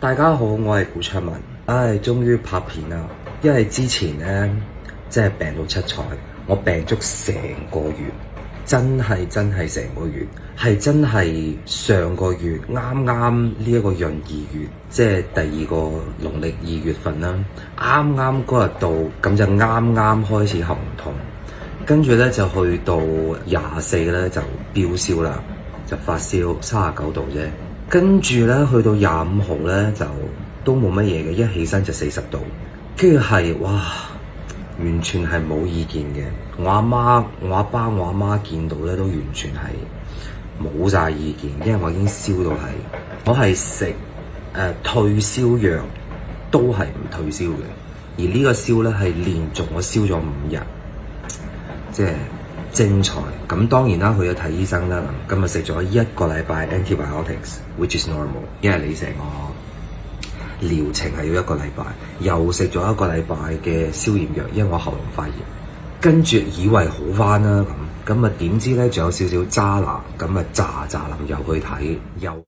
大家好，我係古卓文。終於拍片啦！因為之前咧，真係病到七彩，我病足成個月，真係成個月，係真係上個月啱呢一個閏二月，即係第二個農曆2月份啦，啱嗰日到，咁就啱開始喉痛，跟住咧就去到24咧就飆燒啦，就發燒39度啫。跟住咧，去到25號咧就都冇乜嘢嘅，一起身就40度，跟住係哇，完全係冇意見嘅。我阿媽、我阿爸、我阿媽見到咧都完全係冇晒意見，因為我已經燒到係，我係食退燒藥都係唔退燒嘅，而呢個燒咧係連續我燒咗5日，即係精彩。咁當然啦，去咗睇醫生啦，咁啊食咗1個禮拜 antibiotics，which is normal，因為你成個療程係要1個禮拜，又食咗1個禮拜嘅消炎藥，因為我喉嚨發炎，跟住以為好返啦咁啊點知咧仲有少少渣拿，咁啊咋臨又去睇又。